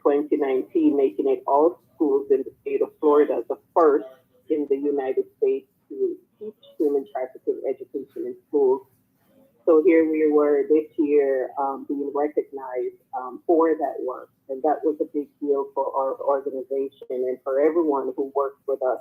2019, making it all schools in the state of Florida the first in the United States to teach human trafficking education in schools. So here we were this year being recognized for that work. And that was a big deal for our organization and for everyone who works with us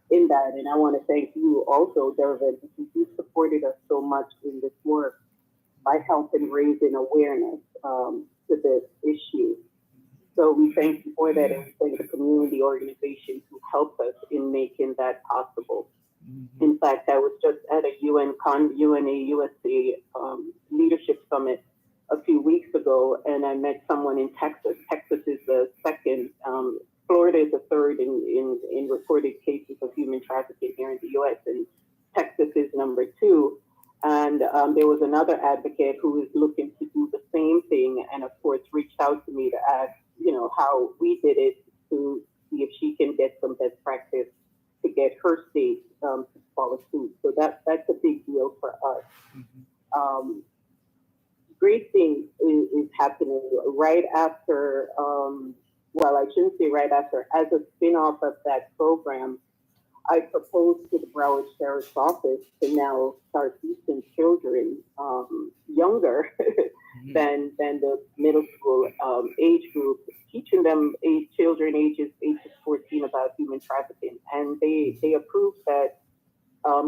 in that. And I want to thank you also, Dervin, because you supported us so much in this work by helping raising awareness to this issue. So we thank you for that, and we thank the community organizations who helped us in making that possible. In fact, I was just at a UNA leadership summit a few weeks ago, and I met someone in Texas. Texas is the second. Florida is the third in reported cases of human trafficking here in the U.S., and Texas is number two. And there was another advocate who is looking to do the same thing, and of course reached out to me to ask, how we did it, to see if she can get some best practice to get her state to follow suit. So that's a big deal for us. Great thing is happening right after. Well, I shouldn't say right after. As a spin-off of that program, I proposed to the Broward Sheriff's Office to now start teaching children younger than the middle school age group, teaching them children ages 8 to 14 about human trafficking. And they approved that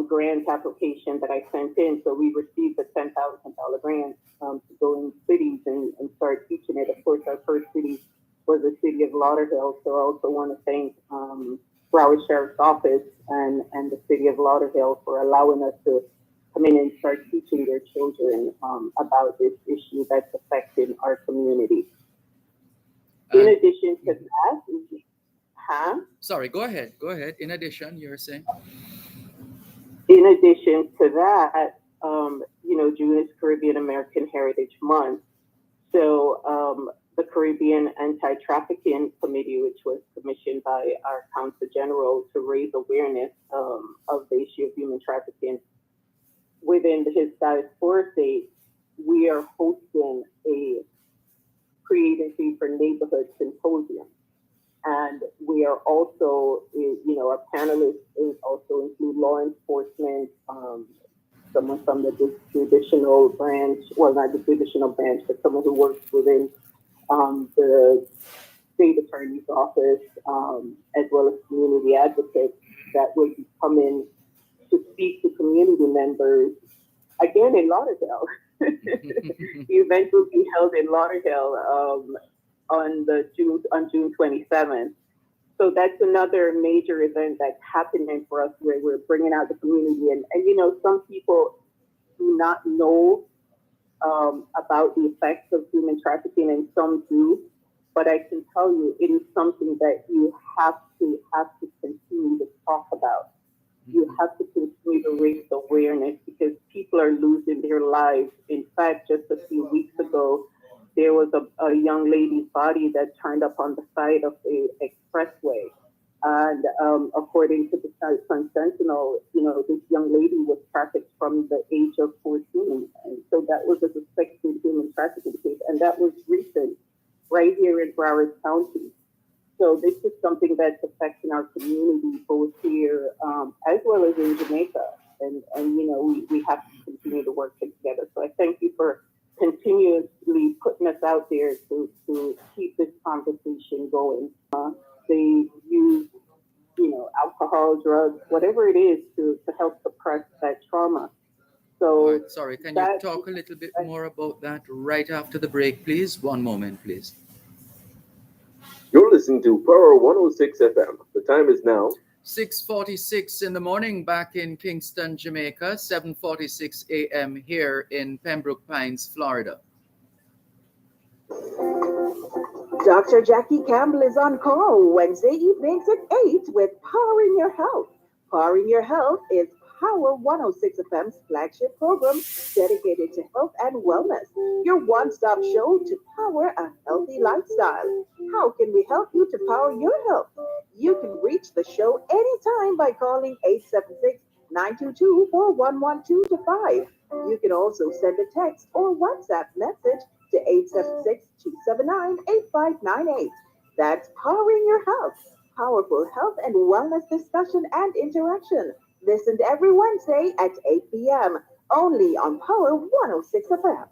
grant application that I sent in. So we received a $10,000 grant to go in cities and start teaching it. Of course, our first city was the city of Lauderdale. So I also want to thank Broward Sheriff's Office and the city of Lauderdale for allowing us to come in and start teaching their children about this issue that's affecting our community. In addition to that, Sorry, go ahead. In addition, you're saying? In addition to that, June is Caribbean American Heritage Month. So the Caribbean Anti-Trafficking Committee, which was commissioned by our Consul General to raise awareness of the issue of human trafficking within his diaspora state, we are hosting a Creativity for Neighborhood Symposium. And we are also, our panelists also include law enforcement, someone from the traditional branch, well, not the traditional branch, but someone who works within the state attorney's office, as well as community advocates that will be coming to speak to community members, again in Lauderdale. The event will be held in Lauderdale on June 27th. So that's another major event that's happening for us, where we're bringing out the community. And some people do not know about the effects of human trafficking, and some do. But I can tell you, it is something that you have to continue to talk about. You have to continue to raise awareness, because people are losing their lives. In fact, just a few weeks ago, there was a young lady's body that turned up on the side of the expressway. And according to the Sun Sentinel, this young lady was trafficked from the age of 14. And so that was a suspected human trafficking case. And that was recent, right here in Broward County. So this is something that's affecting our community, both here as well as in Jamaica. And we have to continue to work together. So I thank you for continuously putting us out there to keep this conversation going. They use, alcohol, drugs, whatever it is to help suppress that trauma. So, right, sorry, can you talk a little bit more about that right after the break, please? One moment, please. You're listening to Power 106 FM. The time is now 6:46 in the morning back in Kingston, Jamaica, 7:46 a.m. here in Pembroke Pines, Florida. Dr. Jackie Campbell is on call Wednesday evenings at 8 with Powering Your Health. Powering Your Health is Power 106 FM's flagship program dedicated to health and wellness. Your one-stop show to power a healthy lifestyle. How can we help you to power your health? You can reach the show anytime by calling 876-922-4112 to 5. You can also send a text or WhatsApp message to 876-279-8598. That's Powering Your Health. Powerful health and wellness discussion and interaction. Listen every Wednesday at 8 p.m. only on Power 106 FM.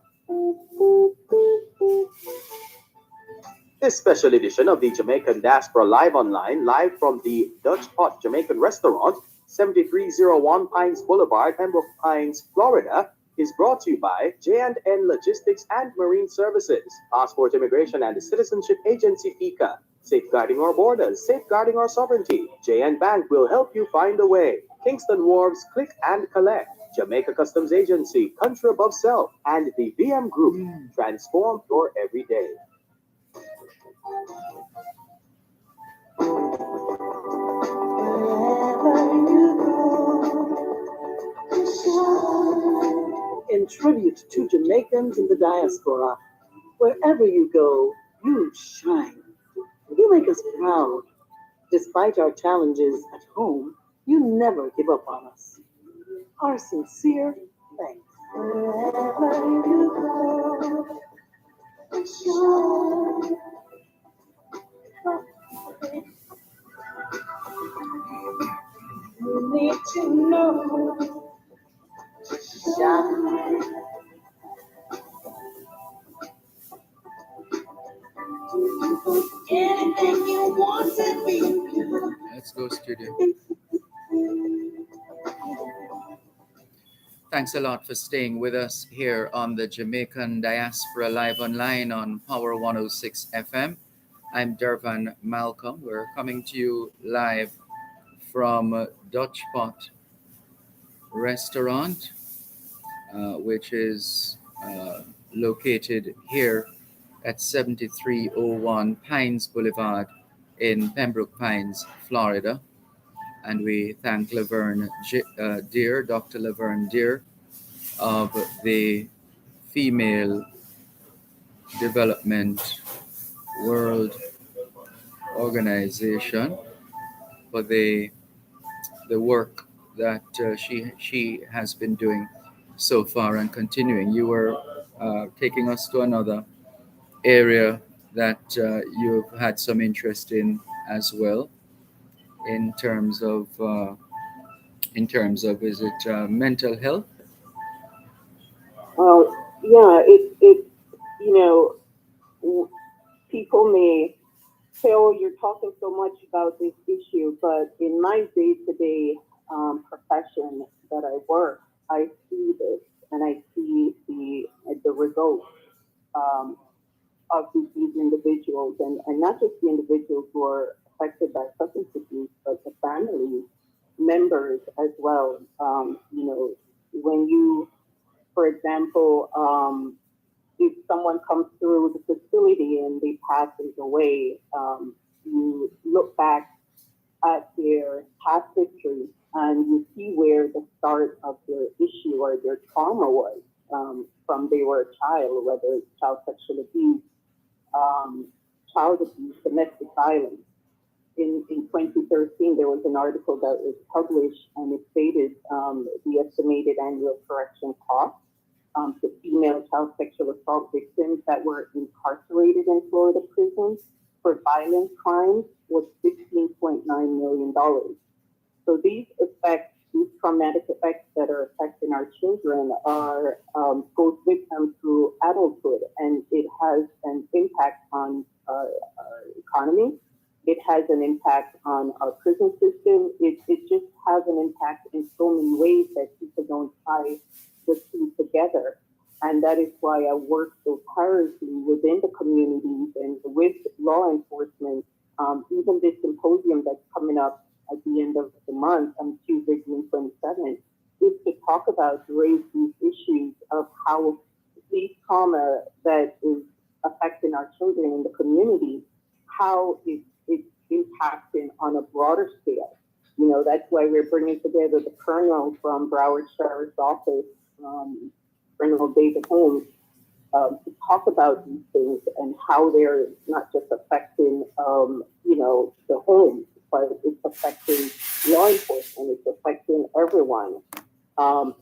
This special edition of the Jamaican Diaspora Live Online, live from the Dutch Hot Jamaican Restaurant, 7301 Pines Boulevard, Pembroke Pines, Florida, is brought to you by J&N Logistics and Marine Services, Passport Immigration and Citizenship Agency FICA, safeguarding our borders, safeguarding our sovereignty. JN Bank will help you find a way. Kingston Wharves, Click and Collect, Jamaica Customs Agency, Country Above Self, and the VM Group. Transform your everyday. In tribute to Jamaicans in the diaspora, wherever you go, you shine. You make us proud. Despite our challenges at home, you never give up on us. Our sincere thanks. Wherever you go, you shine. You need to know. Shine. Anything you want to be. Let's go, studio. Thanks a lot for staying with us here on the Jamaican Diaspora Live Online on Power 106 FM. I'm Dervan Malcolm. We're coming to you live from Dutch Pot Restaurant, which is located here at 7301 Pines Boulevard in Pembroke Pines, Florida. And we thank Laverne Deer, Dr. Laverne Deer of the Female Development World Organization for the work that she has been doing so far and continuing. You were taking us to another area that you've had some interest in as well, in terms of is it mental health? Yeah, people may say, oh, you're talking so much about this issue, but in my day-to-day profession that I work, I see this and I see the results of these individuals, and not just the individuals who are affected by substance abuse, but the family members as well. When you, for example, if someone comes through the facility and they passes away, you look back at their past history and you see where the start of their issue or their trauma was from they were a child, whether it's child sexual abuse, child abuse, domestic violence. In 2013, there was an article that was published and it stated the estimated annual correction cost to female child sexual assault victims that were incarcerated in Florida prisons for violent crimes was $16.9 million. So these effects, these traumatic effects that are affecting our children are goes with them through adulthood, and it has an impact on our economy. It has an impact on our prison system. It just has an impact in so many ways that people don't tie the two together. And that is why I work so tirelessly within the communities and with law enforcement. Even this symposium that's coming up at the end of the month, on Tuesday, June 27th, is to talk about, to raise these issues of how these trauma that is affecting our children in the community, how it's impacting on a broader scale. That's why we're bringing together the colonel from Broward Sheriff's Office, Colonel David Holmes, to talk about these things and how they're not just affecting, the home, but it's affecting law enforcement, it's affecting everyone.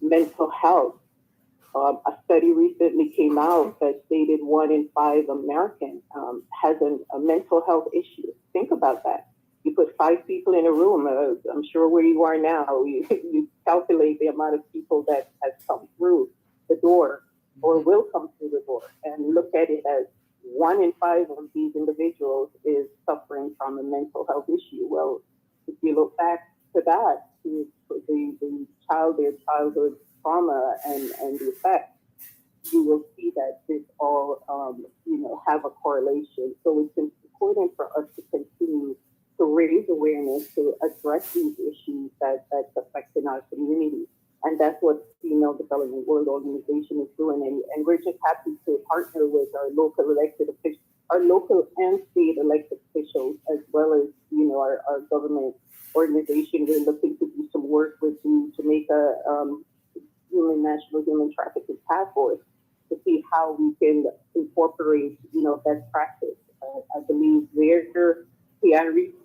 Mental health, A study recently came out that stated 1 in 5 Americans has a mental health issue. Think about that. You put 5 people in a room. I'm sure where you are now, you calculate the amount of people that has come through the door or will come through the door, and look at it as 1 in 5 of these individuals is suffering from a mental health issue. Well, if you look back to that, to their childhood trauma and the effects, you will see that this all, have a correlation. So it's important for us to continue to raise awareness, to address these issues that's affecting our community. And that's what Female Development World Organization is doing. And we're just happy to partner with our local elected officials, our local and state elected officials, as well as, our government organization. We're looking to do some work with the Jamaica National Human Trafficking Task Force to see how we can incorporate, best practice. I believe their PIP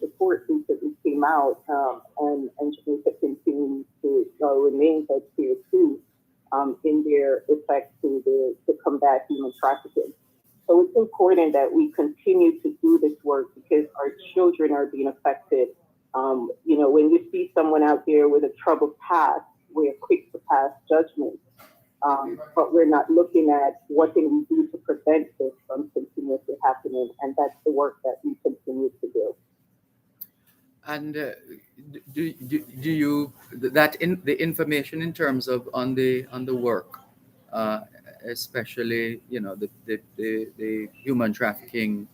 report recently came out, and Jamaica continues to remain as tier 2 in their effect to combat human trafficking. So it's important that we continue to do this work because our children are being affected. When you see someone out there with a troubled past, we're quick to pass judgment, but we're not looking at what can we do to prevent this from continuously happening, and that's the work that we continue to do. And do you the information in terms of on the work, especially the human trafficking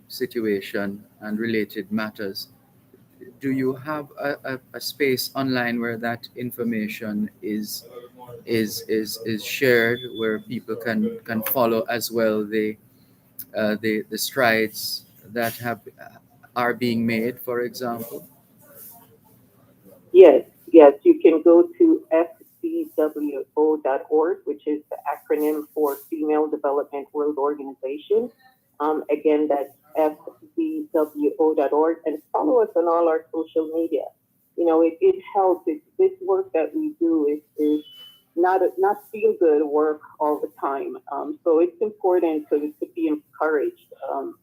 situation and related matters? Do you have a space online where that information is shared, where people can follow as well the strides that are being made, for example? Yes, you can go to fcwo.org, which is the acronym for Female Development World Organization. Again, that's fcwo.org, and follow us on all our social media. It helps. This work that we do is not feel good work all the time. So it's important to be encouraged,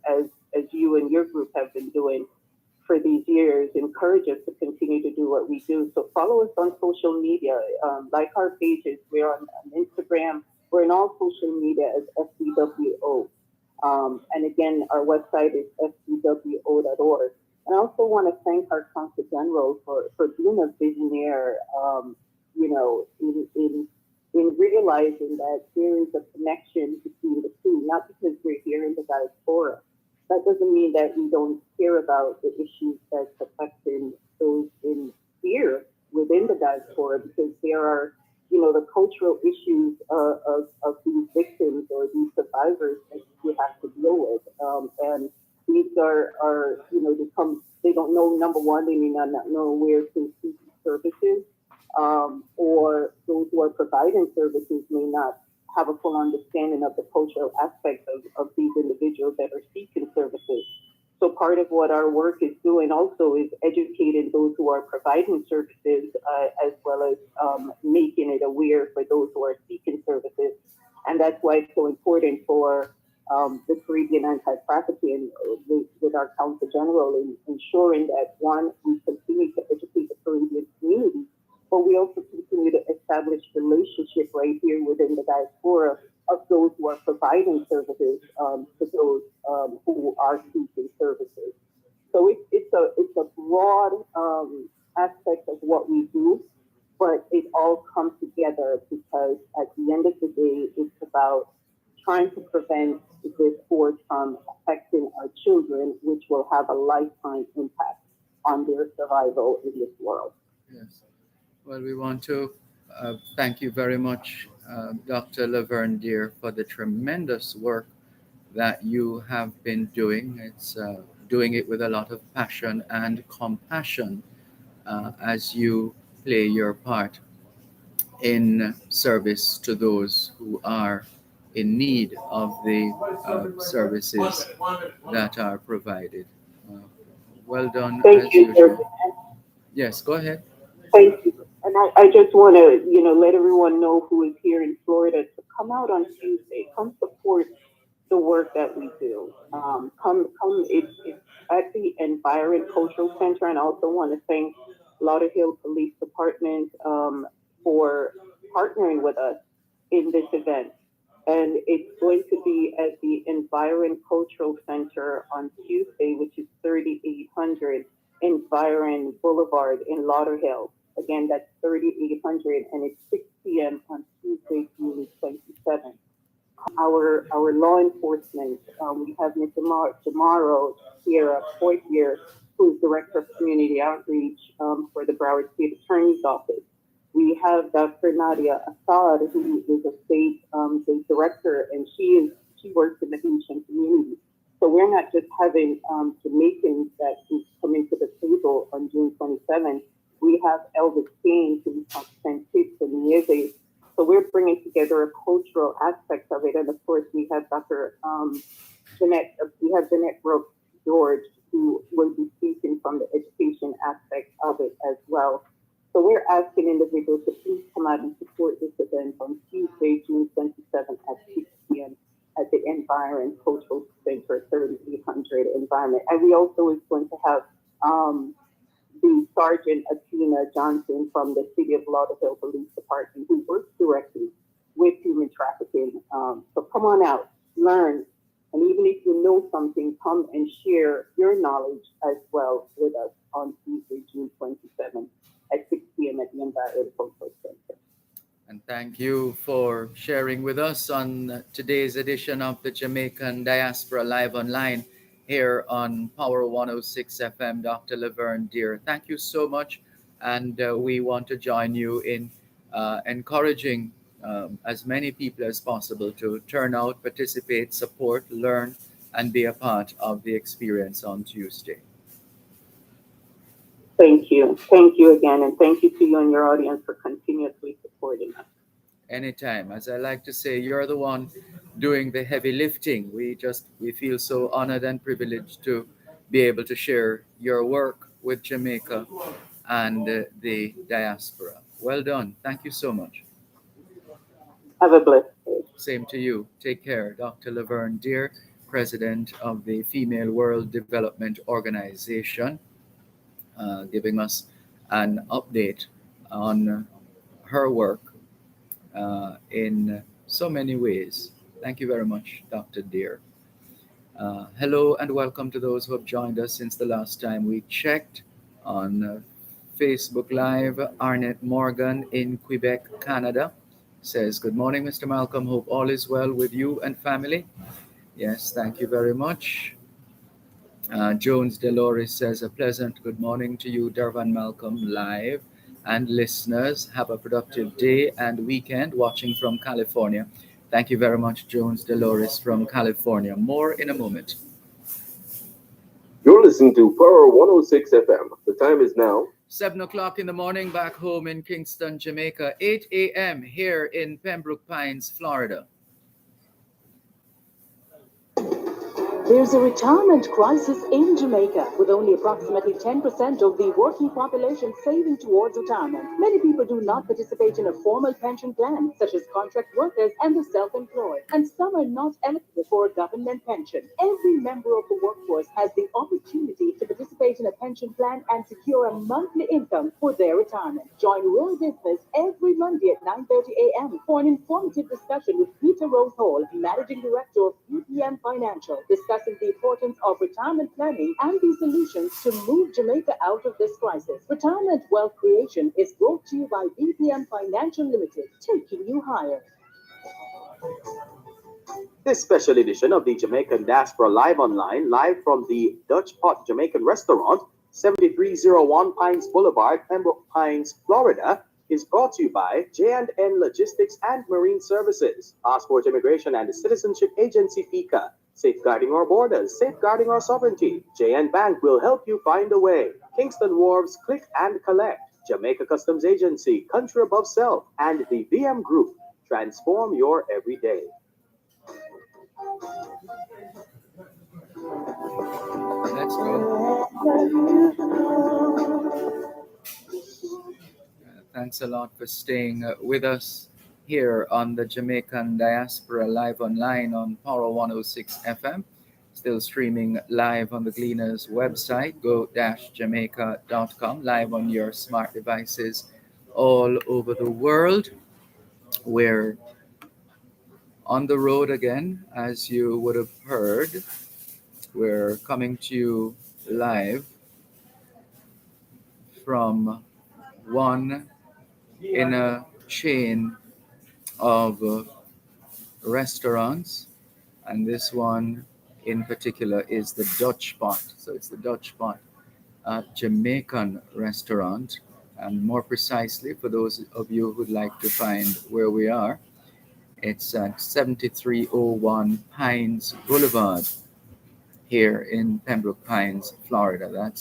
as you and your group have been doing for these years. Encourage us to continue to do what we do. So follow us on social media, like our pages. We're on Instagram. We're in all social media as FCWO. And again, our website is fcwo.org. And I also want to thank our Consul General for being a visionary, in realizing that there is a connection between the two, not because we're here in the diaspora. That doesn't mean that we don't care about the issues that's affecting those in here within the diaspora, because there are, the cultural issues of these victims or these survivors that we have to deal with. And these are they don't know, number one, they may not know where to seek services, or those who are providing services may not have a full understanding of the cultural aspects of these individuals that are seeking services. So part of what our work is doing also is educating those who are providing services, as well as making it aware for those who are seeking services. And that's why it's so important for the Caribbean Anti-Trafficking with our Consul General in ensuring that, one, we continue to educate the Caribbean community, but we also continue to establish relationship right here within the diaspora of those who are providing services to those who are seeking services. So it's a broad aspect of what we do, but it all comes together because at the end of the day, it's about trying to prevent this force from affecting our children, which will have a lifetime impact on their survival in this world. Yes. Well, we want to thank you very much, Dr. Laverne Deer, for the tremendous work that you have been doing. It's doing it with a lot of passion and compassion as you play your part in service to those who are in need of the services that are provided. Well done, Thank as you, usual. sir. Yes, go ahead. Thank you. And And I just want to, let everyone know who is here in Florida to come out on Tuesday. Come support the work that we do. Come. It's at the Environ Cultural Center, and I also want to thank Lauderhill Police Department for partnering with us in this event. And it's going to be at the Environ Cultural Center on Tuesday, which is 3800 Environ Boulevard in Lauderhill. Again, that's 3800, and it's 6 p.m. on Tuesday, June 27th. Our law enforcement, we have Mr. Jamaro here, Fort here, who's Director of Community Outreach for the Broward State Attorney's Office. We have Dr. Nadia Assad, who is a state director, and she works in the Haitian community. So we're not just having Jamaicans that who come into the table on June 27th. We have Elvis Kane, who's from St. Kitts and Nieve. So we're bringing together a cultural aspect of it. And of course, we have Jeanette Brooks George, who will be speaking from the education aspect of it as well. So we're asking individuals to please come out and support this event on Tuesday, June 27th at 6 p.m. at the Environ Cultural Center, 3800 Environment. And we also is going to have the Sergeant Athena Johnson from the City of Lauderhill Police Department, who works directly with human trafficking. So come on out, learn, and even if you know something, come and share your knowledge as well with us on Tuesday, June 27th at 6 p.m. at the Environ Cultural Center. And thank you for sharing with us on today's edition of the Jamaican Diaspora Live Online here on Power 106 FM, Dr. Laverne Deer. Thank you so much. And we want to join you in encouraging as many people as possible to turn out, participate, support, learn, and be a part of the experience on Tuesday. Thank you. Thank you again. And thank you to you and your audience for continuously supporting us. Anytime. As I like to say, you're the one doing the heavy lifting. We feel so honored and privileged to be able to share your work with Jamaica and the diaspora. Well done. Thank you so much. Have a blessed day. Same to you. Take care. Dr. Laverne Deer, President of the Female World Development Organization, giving us an update on her work in so many ways. Thank you very much, Dr. Deer. Hello and welcome to those who have joined us since the last time we checked on Facebook Live. Arnett Morgan in Quebec, Canada says, good morning, Mr. Malcolm. Hope all is well with you and family. Yes, thank you very much. Jones Delores says, a pleasant good morning to you, Dervan Malcolm, live, and listeners. Have a productive day and weekend watching from California. Thank you very much, Jones Delores from California. More in a moment. You're listening to Power 106 FM. The time is now 7 o'clock in the morning back home in Kingston, Jamaica. 8 a.m. here in Pembroke Pines, Florida. There's a retirement crisis in Jamaica, with only approximately 10% of the working population saving towards retirement. Many people do not participate in a formal pension plan, such as contract workers and the self-employed, and some are not eligible for a government pension. Every member of the workforce has the opportunity to participate in a pension plan and secure a monthly income for their retirement. Join Rural Business every Monday at 9:30 a.m. for an informative discussion with Peter Rose Hall, Managing Director of BPM Financial, discussing the importance of retirement planning and the solutions to move Jamaica out of this crisis. Retirement Wealth Creation is brought to you by BPM Financial Limited, taking you higher. This special edition of the Jamaican Diaspora Live Online, live from the Dutch Pot Jamaican Restaurant, 7301 Pines Boulevard, Pembroke Pines, Florida, is brought to you by J&N Logistics and Marine Services, Passport Immigration and Citizenship Agency FICA, safeguarding our borders, safeguarding our sovereignty. JN Bank will help you find a way. Kingston Wharves Click and Collect, Jamaica Customs Agency, Country Above Self, and the VM Group. Transform your everyday. Let's go. Thanks thanks a lot for staying with us here on the Jamaican Diaspora live online on Power 106 FM. Still streaming live on the Gleaners website, go-jamaica.com, live on your smart devices all over the world. We're on the road again, as you would have heard. We're coming to you live from one in a chain of restaurants, and this one in particular is the Dutch Pot. So it's the Dutch Pot Jamaican restaurant, and more precisely, for those of you who'd like to find where we are, it's at 7301 Pines Boulevard here in Pembroke Pines, Florida.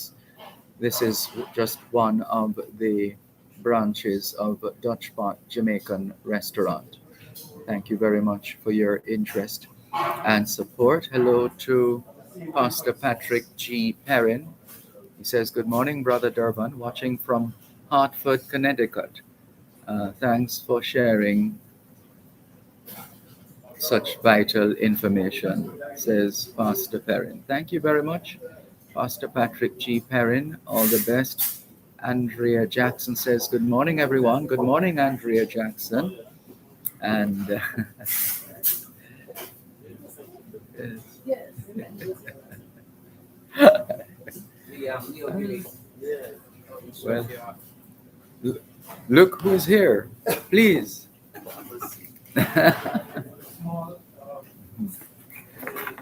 This is just one of the branches of Dutch Pot Jamaican restaurant. Thank you very much for your interest and support. Hello to Pastor Patrick G. Perrin. He says, good morning, Brother Durban, watching from Hartford, Connecticut. Thanks for sharing such vital information, says Pastor Perrin. Thank you very much, Pastor Patrick G. Perrin. All the best. Andrea Jackson says, good morning, everyone. Good morning, Andrea Jackson. And well, look who's here, please.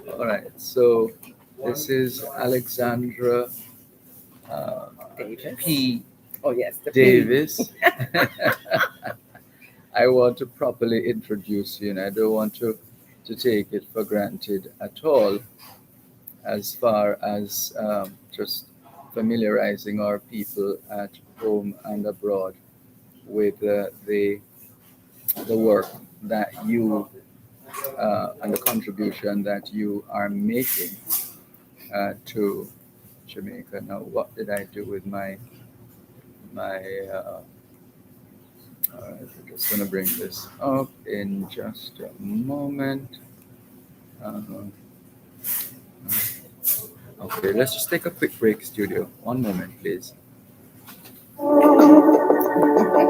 All right, so this is Alexandra P. Oh, yes. Davis. I want to properly introduce you, and I don't want to take it for granted at all, as far as just familiarizing our people at home and abroad with the work that you and the contribution that you are making to Jamaica. Now, what did I do with my all right, I'm just going to bring this up in just a moment. Okay, let's just take a quick break, studio. One moment, please.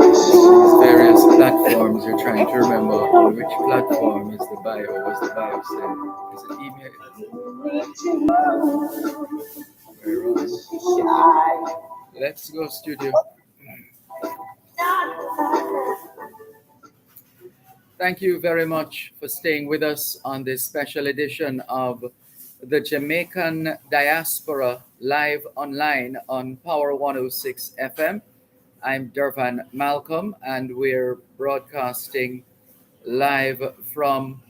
These various platforms, you're trying to remember on which platform is the bio. Was the bio saying? Is it email? Where else? Let's go, studio. Thank you very much for staying with us on this special edition of the Jamaican Diaspora live online on Power 106 FM. I'm Durvan Malcolm, and we're broadcasting live from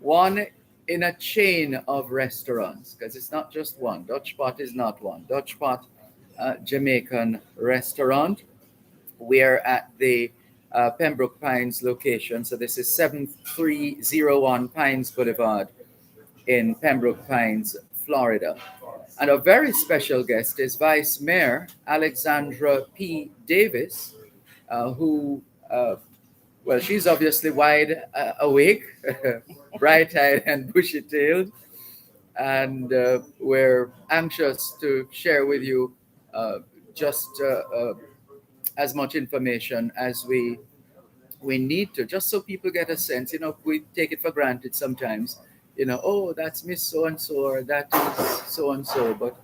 one in a chain of restaurants, because it's not just one. Dutch Pot is not one. Dutch Pot Jamaican restaurant. We're at the Pembroke Pines location. So this is 7301 Pines Boulevard in Pembroke Pines, Florida. And a very special guest is Vice Mayor Alexandra P. Davis, who, well, she's obviously wide awake, bright-eyed and bushy-tailed. And we're anxious to share with you just as much information as we need to, just so people get a sense. You know, we take it for granted sometimes, you know, oh, that's Miss So-and-so, or that is so-and-so, but